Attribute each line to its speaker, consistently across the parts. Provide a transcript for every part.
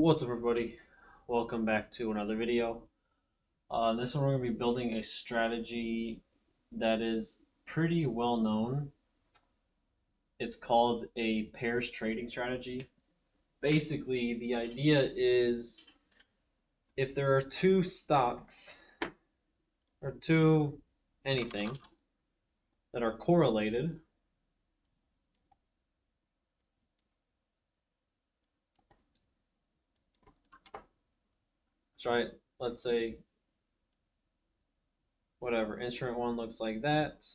Speaker 1: What's up, everybody? Welcome back to another video. This one we're going to be building a strategy that is pretty well known. It's called a pairs trading strategy. Basically, the idea is if there are two stocks or two anything that are correlated, right? Let's say whatever, instrument one looks like that.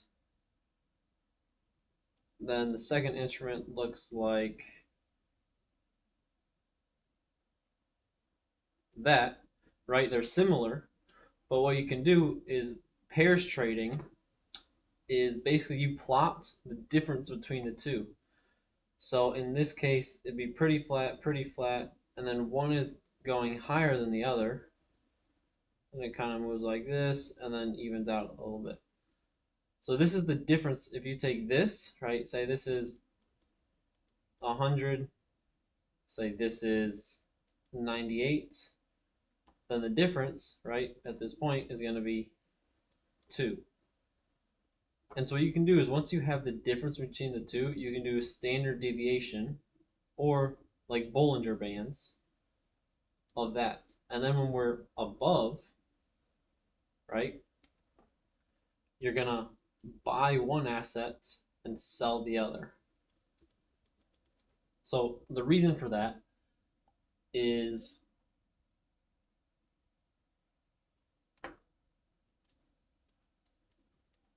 Speaker 1: Then the second instrument looks like that, right? They're similar, but what you can do is pairs trading is basically you plot the difference between the two. So in this case, it'd be pretty flat, and then one is going higher than the other, and it kind of moves like this, and then evens out a little bit. So this is the difference. If you take this, right, say this is 100, say this is 98, then the difference, right, at this point is going to be 2. And so what you can do is once you have the difference between the two, you can do a standard deviation or like Bollinger Bands of that. And then when we're above, right, you're going to buy one asset and sell the other. So the reason for that is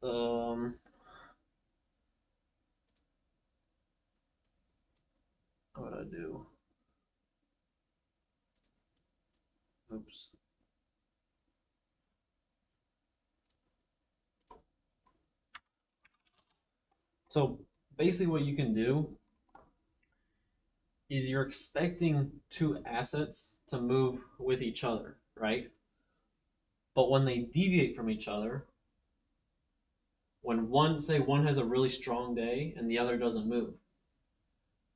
Speaker 1: what do I do? Oops. So basically what you can do is you're expecting two assets to move with each other, right? But when they deviate from each other, when one, say one has a really strong day and the other doesn't move,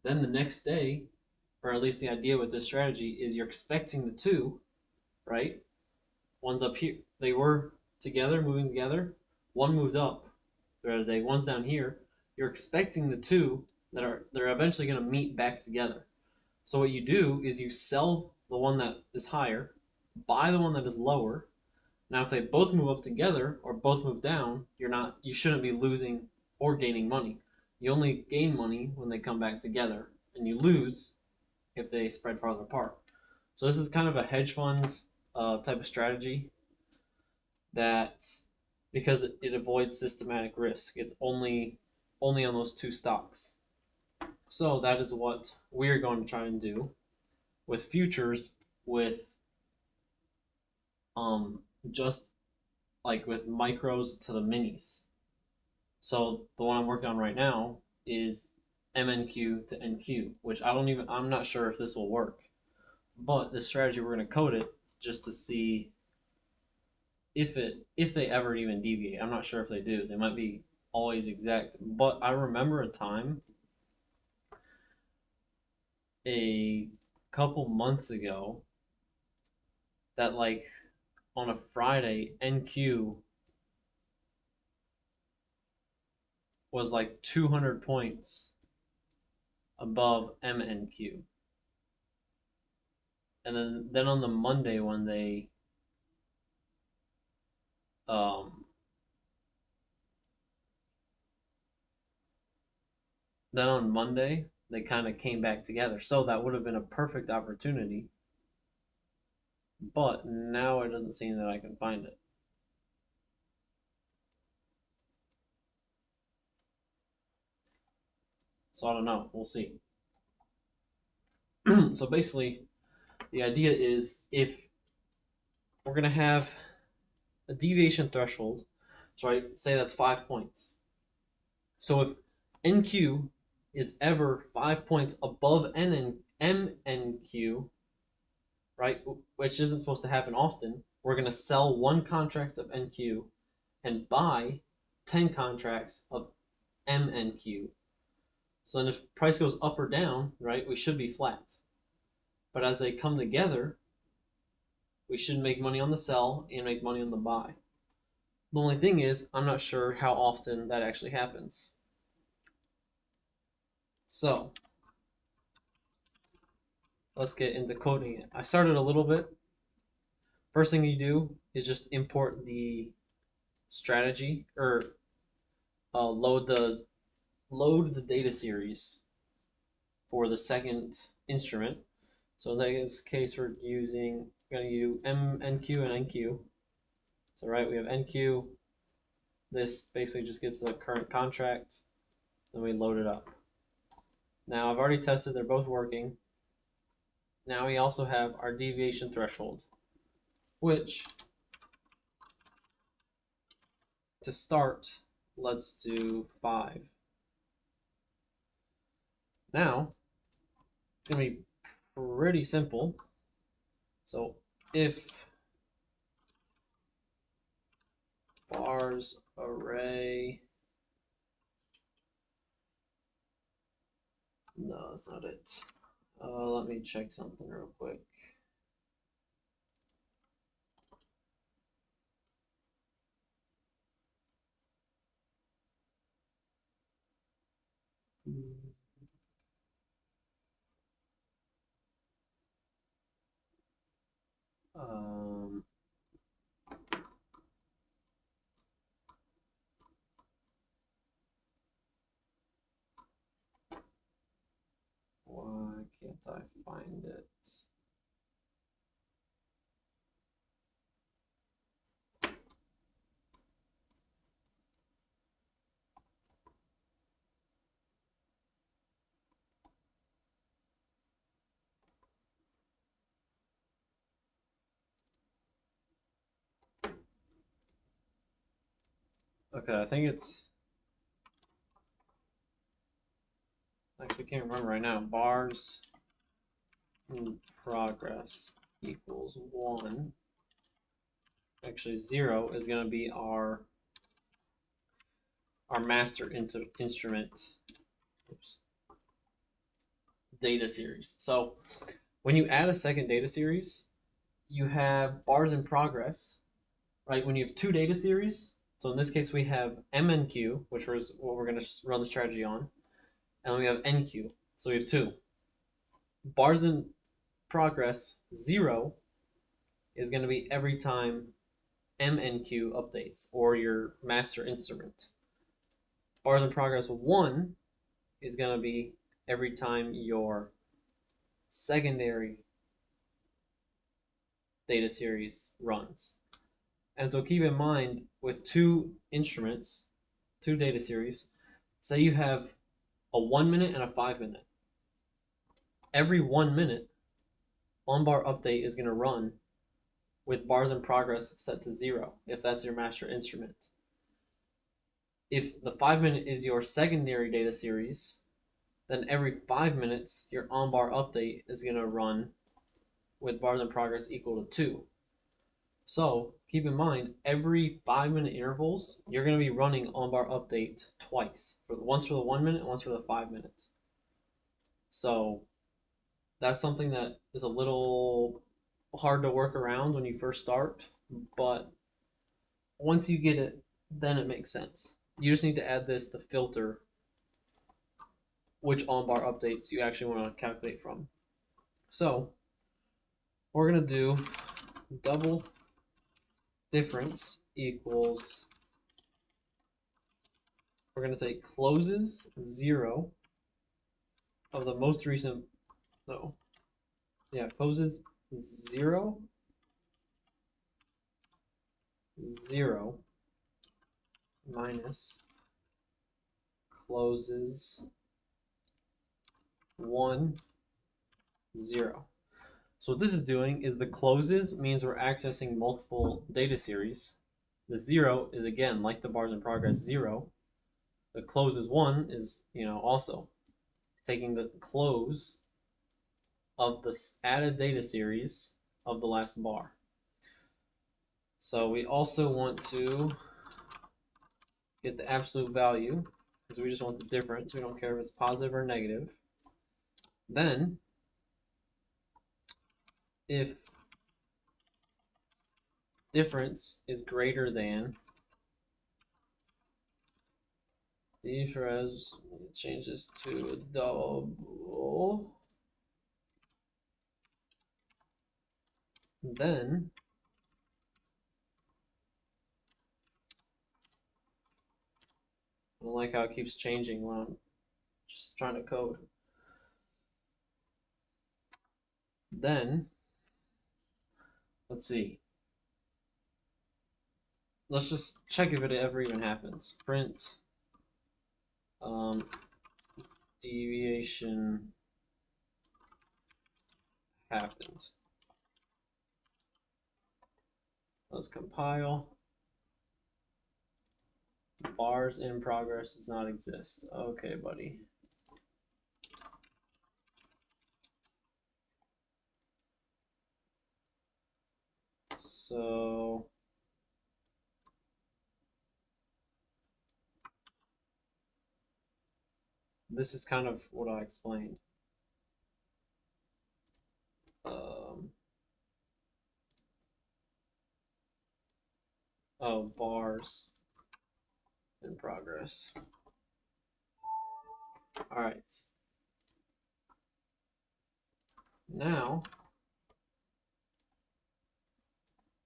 Speaker 1: then the next day, or at least the idea with this strategy is you're expecting the two, right? One's up here. They were together, moving together. One moved up the other day. One's down here. You're expecting the two they're eventually going to meet back together. So what you do is you sell the one that is higher, buy the one that is lower. Now, if they both move up together or both move down, you shouldn't be losing or gaining money. You only gain money when they come back together, and you lose if they spread farther apart. So this is kind of a hedge fund type of strategy that, because it avoids systematic risk, it's only on those two stocks. So that is what we're going to try and do with futures, with just like with micros to the minis. So the one I'm working on right now is MNQ to NQ, which I'm not sure if this will work. But this strategy, we're going to code it just to see if they ever even deviate. I'm not sure if they do. They might be always exact. But I remember a time a couple months ago that, like, on a Friday, NQ was like 200 points above MNQ. And then on the Monday when they then on Monday they kind of came back together. So that would have been a perfect opportunity. But now it doesn't seem that I can find it. So I don't know. We'll see. So basically, the idea is if we're going to have a deviation threshold, so I say that's 5 points. So if NQ is ever 5 points above MNQ, right, which isn't supposed to happen often, we're going to sell one contract of NQ and buy 10 contracts of MNQ. So then if price goes up or down, right, we should be flat. But as they come together, we should make money on the sell and make money on the buy. The only thing is, I'm not sure how often that actually happens. So let's get into coding it. I started a little bit. First thing you do is just import the strategy, or load the data series for the second instrument. So in this case, we're going to use NQ and NQ. So right, we have NQ. This basically just gets the current contract. Then we load it up. Now I've already tested; they're both working. Now we also have our deviation threshold, which, to start, let's do 5. Now it's going to be pretty simple. So if bars array, no, that's not it. Let me check something real quick. Why can't I find it? Okay, I think it's, actually can't remember right now. Bars in progress equals 1. Actually 0 is going to be our master instrument, oops, data series. So when you add a second data series, you have bars in progress, right? When you have 2 data series, so in this case we have MNQ, which is what we're going to run the strategy on, and then we have NQ, so we have 2. Bars in progress 0 is going to be every time MNQ updates, or your master instrument. Bars in progress 1 is going to be every time your secondary data series runs. And so keep in mind, with 2 instruments, 2 data series, say you have a 1 minute and a 5 minute. Every 1 minute, on-bar update is going to run with bars in progress set to 0, if that's your master instrument. If the 5 minute is your secondary data series, then every 5 minutes, your on-bar update is going to run with bars in progress equal to 2. So keep in mind, every 5-minute intervals, you're going to be running on-bar update twice. Once for the 1 minute, once for the 5 minutes. So that's something that is a little hard to work around when you first start, but once you get it, then it makes sense. You just need to add this to filter which on-bar updates you actually want to calculate from. So we're going to do double difference equals, we're going to take closes 0 of the most recent, no, yeah, closes 0, 0 minus closes 1, 0. So what this is doing is, the closes means we're accessing multiple data series. The 0 is, again, like the bars in progress 0. The closes 1 is, also taking the close of the added data series of the last bar. So we also want to get the absolute value, because we just want the difference. We don't care if it's positive or negative. Then if difference is greater than defres, change this to a double, then I don't like how it keeps changing when I'm just trying to code. Then let's see. Let's just check if it ever even happens. Print deviation happened. Let's compile. Bars in progress does not exist. Okay, buddy. So this is kind of what I explained. Oh, bars in progress. All right. Now,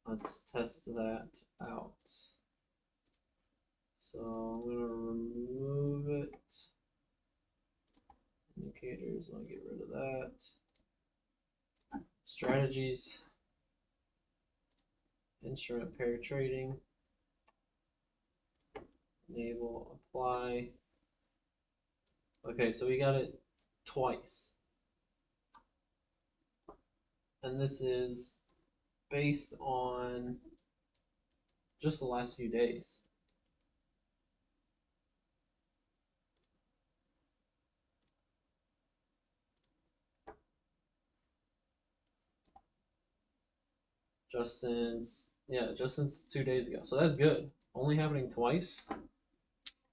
Speaker 1: let's test that out. So I'm going to remove it. Indicators, I'll get rid of that. Strategies. Instrument pair trading. Enable, apply. Okay, so we got it twice. And this is based on just the last few days. Just since 2 days ago. So that's good. Only happening twice.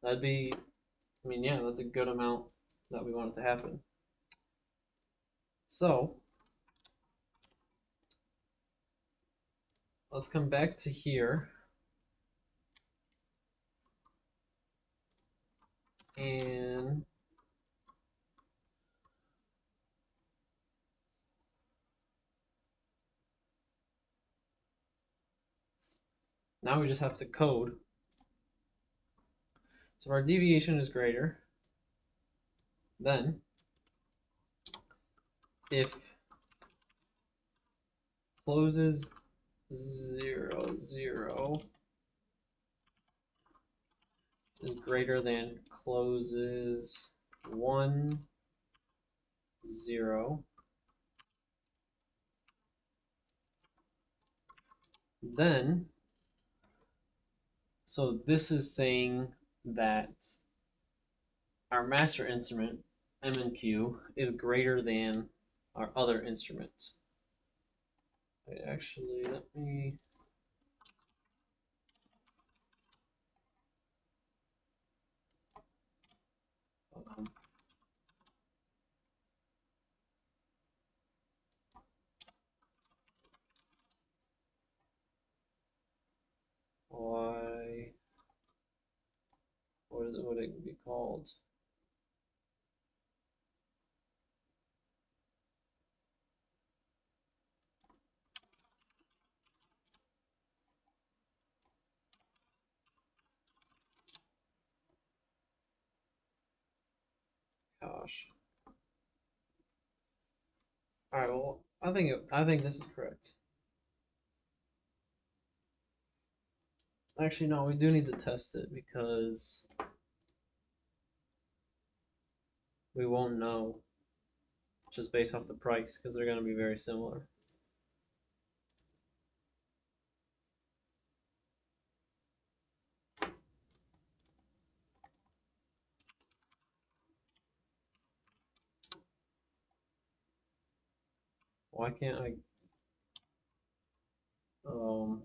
Speaker 1: That'd be, I mean, yeah, that's a good amount that we want it to happen. So let's come back to here. And now we just have to code. So our deviation is greater, then if closes 0, 0 is greater than closes 1, 0, then, so this is saying that our master instrument, M and Q, is greater than our other instruments. Wait, actually, let me... why... What would it be called? Gosh. All right. Well, I think this is correct. Actually, no. We do need to test it because we won't know just based off the price because they're going to be very similar. Why can't I? Um.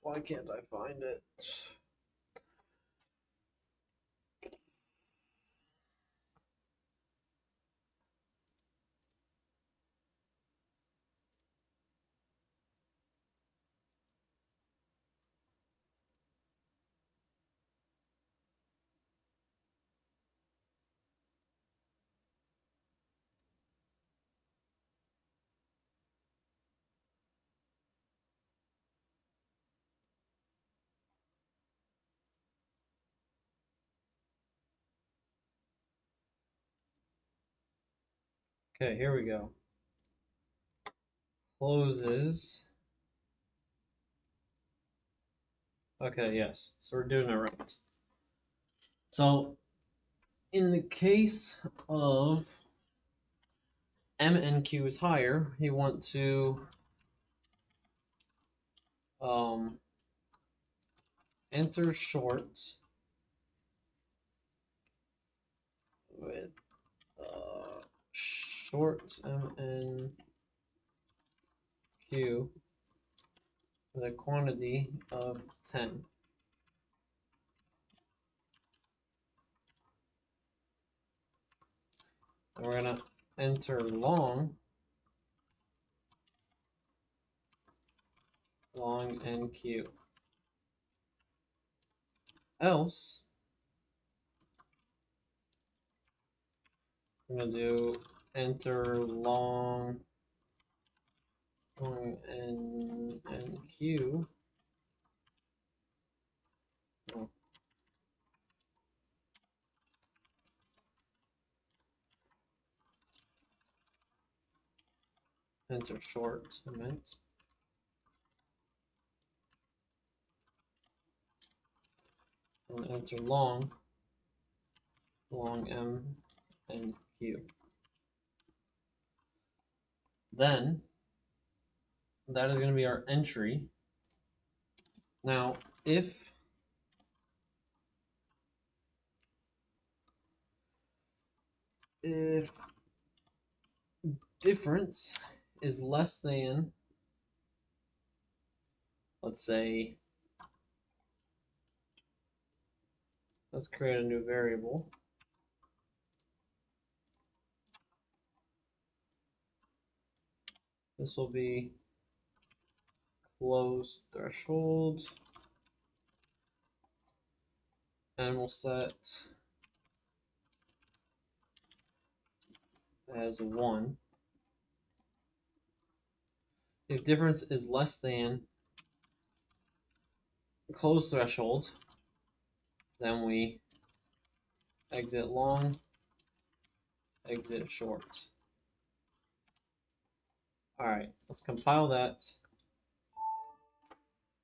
Speaker 1: Why can't I find it? Okay, here we go. Closes. Okay, yes. So we're doing it right. So in the case of MNQ is higher, you want to enter short with short MNQ with a quantity of 10. And we're going to enter long NQ. Else, we're going to do enter long NQ. Oh. Enter short, I meant. And enter long M and Q. Then that is going to be our entry. Now, if difference is less than, let's say, let's create a new variable. This will be close threshold, and we'll set as 1. If difference is less than close threshold, then we exit long, exit short. All right, let's compile that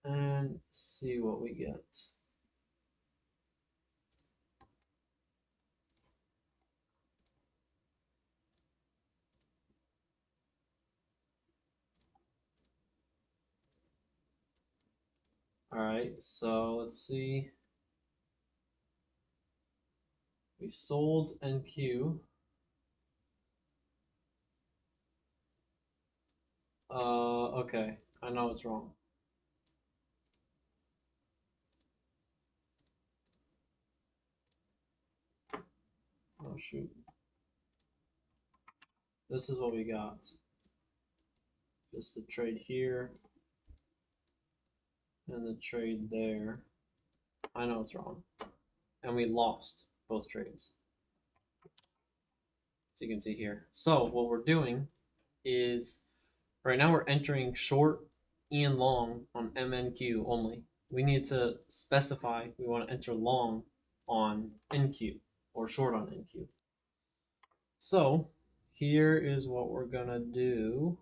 Speaker 1: and see what we get. All right, so let's see. We sold NQ. Okay, I know it's wrong. Oh shoot. This is what we got. Just the trade here and the trade there. I know it's wrong. And we lost both trades. So you can see here. So what we're doing is right now we're entering short and long on MNQ only. We need to specify we want to enter long on NQ or short on NQ. So here is what we're gonna do.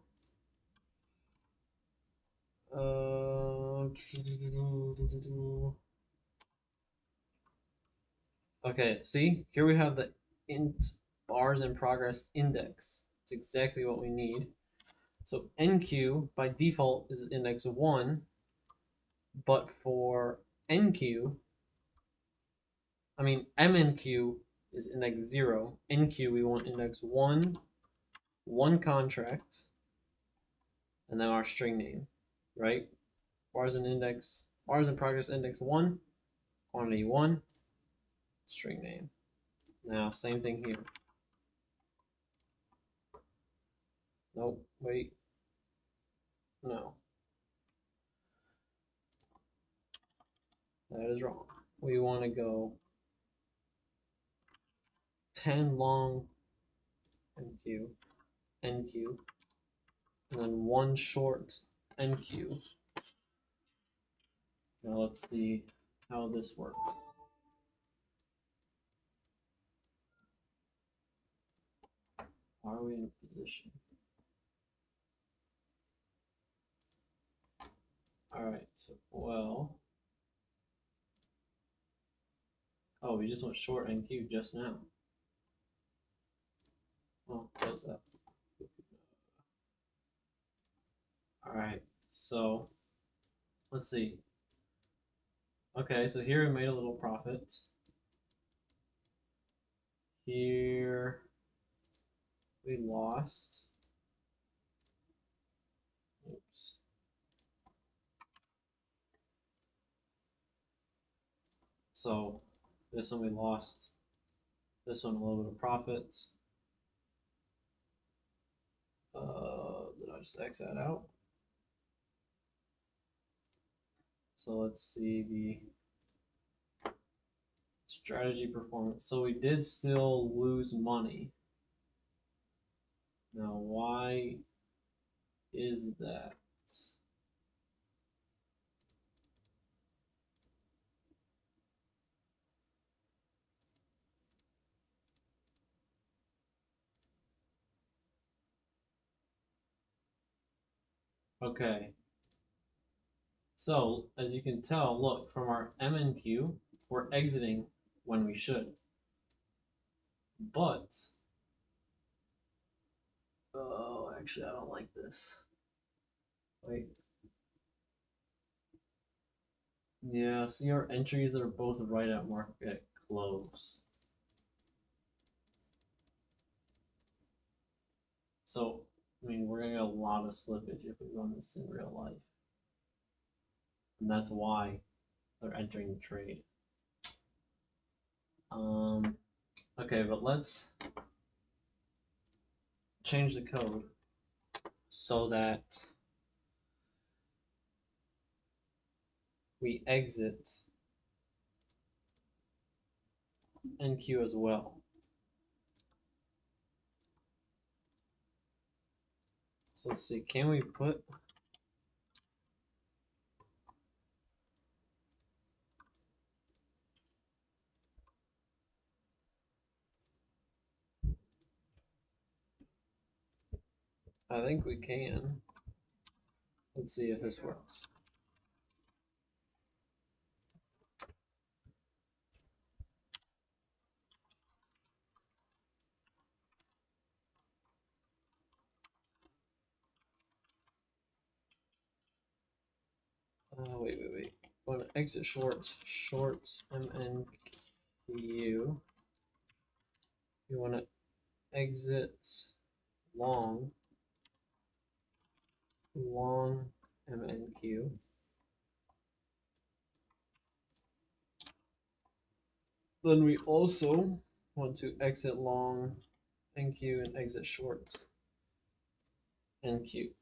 Speaker 1: Okay, see, here we have the int bars in progress index. It's exactly what we need. So NQ by default is index 1, but for MNQ is index 0. NQ we want index 1, one contract, and then our string name, right? Bars in index Bars in progress index 1, quantity 1, string name. Now, same thing here. Nope, wait. No. That is wrong. We want to go 10 long NQ, NQ, and then 1 short NQ. Now let's see how this works. Are we in a position? Alright, so, well. Oh, we just went short NQ just now. Well, close that. Alright, so let's see. Okay, so here we made a little profit. Here we lost. Oops. So this one we lost. This one a little bit of profit. Did I just X that out? So let's see the strategy performance. So we did still lose money. Now why is that? Okay. So as you can tell, look, from our MNQ, we're exiting when we should. But oh, actually, I don't like this. Wait. Yeah, see our entries are both right at market close. So, I mean, we're gonna get a lot of slippage if we run this in real life. And that's why they're entering the trade. Okay, but let's change the code so that we exit NQ as well. So let's see, can we put I think we can. Let's see if this works. Wait. I want to exit shorts MNQ. You want to exit long MNQ. Then we also want to exit long NQ and exit short NQ.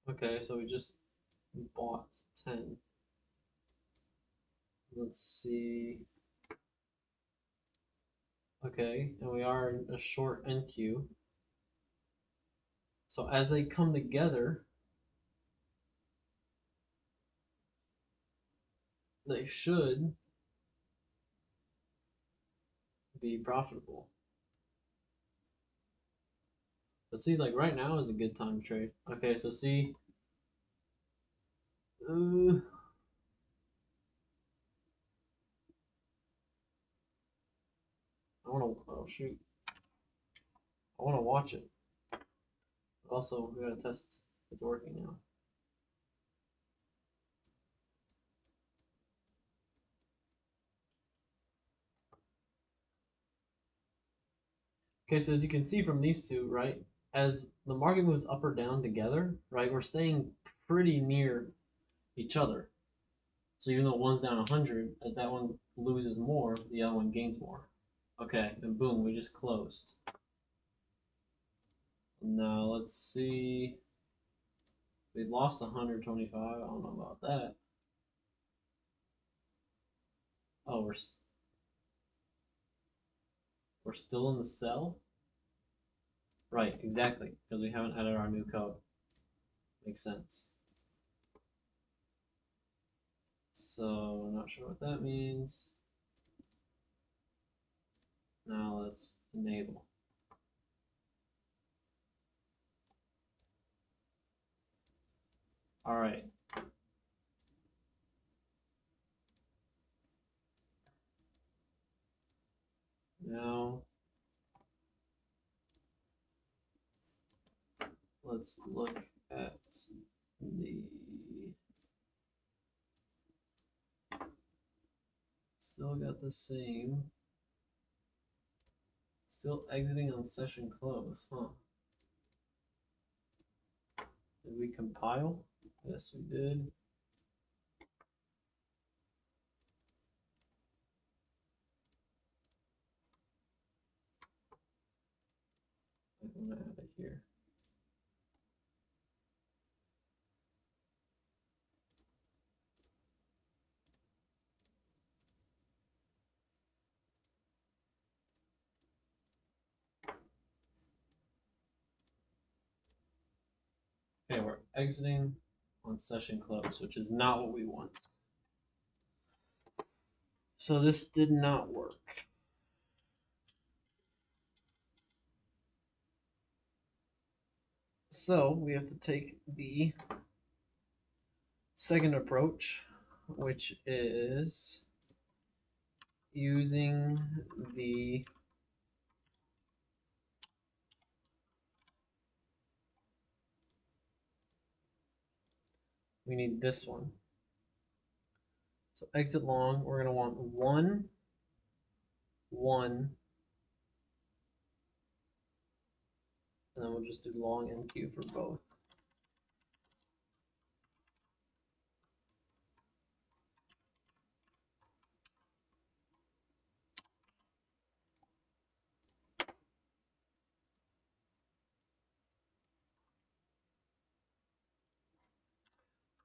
Speaker 1: Okay, so we just bought 10. Let's see. Okay, and we are in a short NQ. So as they come together, they should be profitable. But see, like right now is a good time to trade. Okay, so see, I want to, oh shoot, I want to watch it. Also, we gotta test it's working now. Okay, so as you can see from these two, right, as the market moves up or down together, right, we're staying pretty near each other. So even though one's down 100, as that one loses more, the other one gains more. Okay, and boom, we just closed. Now let's see. We lost 125. I don't know about that. Oh, we're still in the cell? Right, exactly, because we haven't added our new code. Makes sense. So I'm not sure what that means. Now let's enable. All right. Now let's look at the still got the same. Still exiting on session close, huh? Did we compile? Yes, we did. I'm gonna add it here. Okay, we're exiting on session close, which is not what we want. So this did not work. So we have to take the second approach, which is using the we need this one. So exit long, we're going to want 1, 1, and then we'll just do long NQ for both.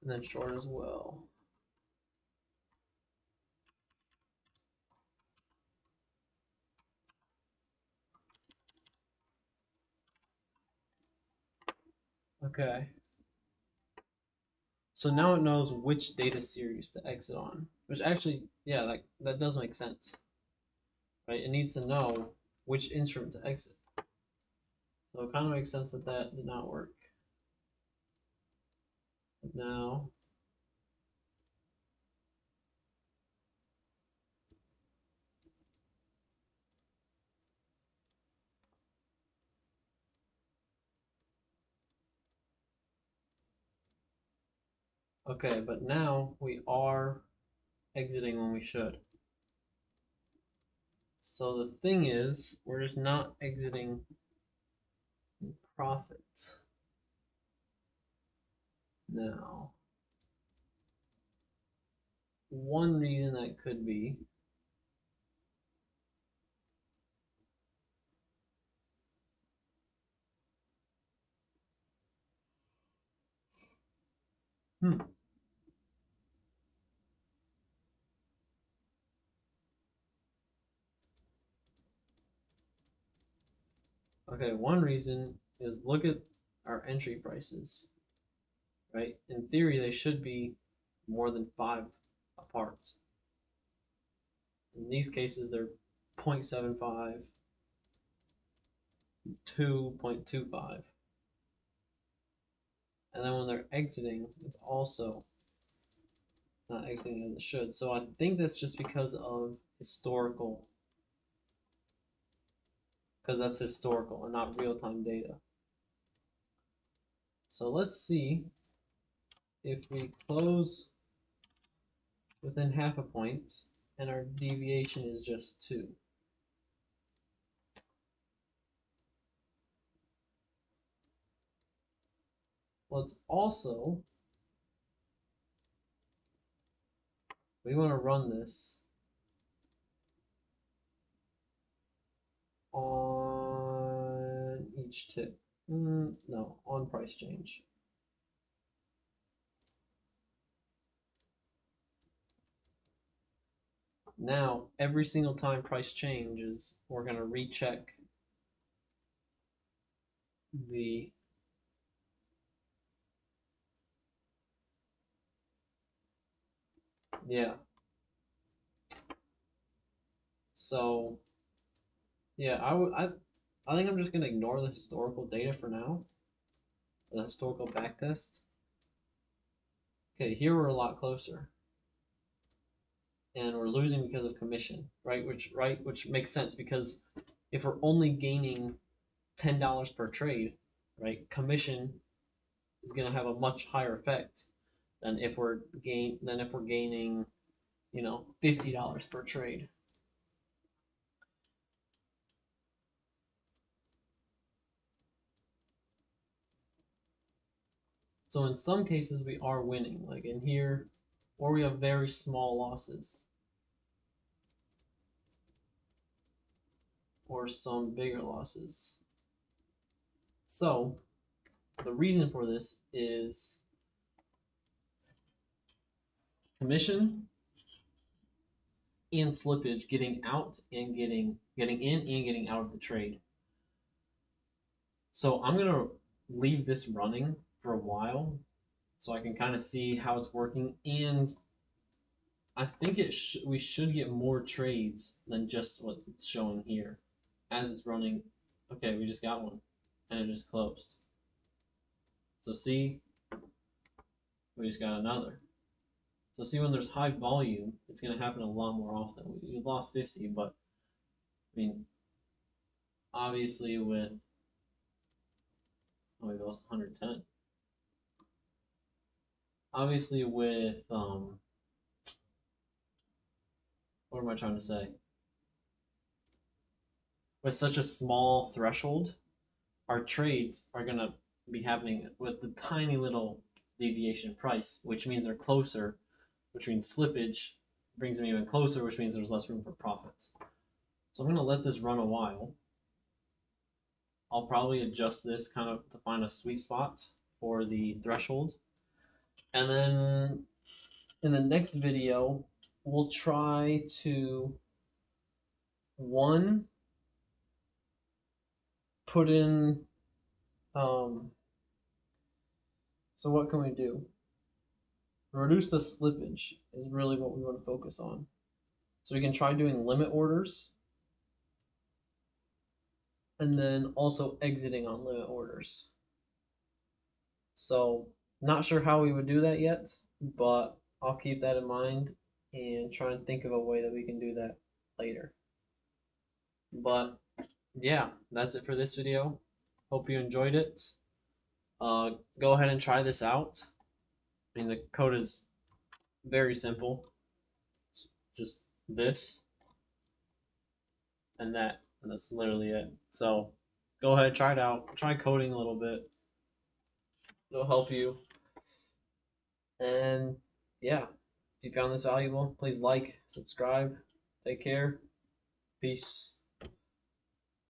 Speaker 1: And then short as well. Okay. So now it knows which data series to exit on, which actually, yeah, that does make sense, right? It needs to know which instrument to exit. So it kind of makes sense that that did not work. But now, okay, but now we are exiting when we should. So the thing is, we're just not exiting in profit. Now, one reason that could be okay, one reason is look at our entry prices, right? In theory, they should be more than 5 apart. In these cases, they're 0.75, 2.25. And then when they're exiting, it's also not exiting as it should. So I think that's just because of historical, because that's historical and not real-time data. So let's see if we close within half a point and our deviation is just 2. let's also, we want to run this on each tick. No, on price change. Now, every single time price changes, we're going to recheck the yeah. So yeah, I think I'm just gonna ignore the historical data for now. The historical backtests. Okay, here we're a lot closer. And we're losing because of commission, right? Which makes sense because if we're only gaining $10 per trade, right, commission is gonna have a much higher effect than if we're gaining, you know, $50 per trade. So in some cases we are winning, like in here, or we have very small losses, or some bigger losses. So the reason for this is commission and slippage, getting out and getting in and getting out of the trade. So I'm gonna leave this running for a while so I can kind of see how it's working, and I think we should get more trades than just what it's showing here as it's running. Okay, we just got one and it just closed. So see, we just got another. So see, when there's high volume, it's going to happen a lot more often. We lost 50, but I mean, obviously with, oh, we lost 110. Obviously with, what am I trying to say? With such a small threshold, our trades are going to be happening with the tiny little deviation price, which means they're closer, which means slippage brings them even closer, which means there's less room for profits. So I'm going to let this run a while. I'll probably adjust this kind of to find a sweet spot for the threshold. And then in the next video, we'll try to, one, put in, so what can we do? Reduce the slippage is really what we want to focus on. So we can try doing limit orders, and then also exiting on limit orders. So not sure how we would do that yet, but I'll keep that in mind and try and think of a way that we can do that later. But yeah, that's it for this video. Hope you enjoyed it. Go ahead and try this out. I mean, the code is very simple. It's just this and that, and that's literally it. So go ahead, try it out. Try coding a little bit. It'll help you. And yeah, if you found this valuable, please like, subscribe. Take care. Peace.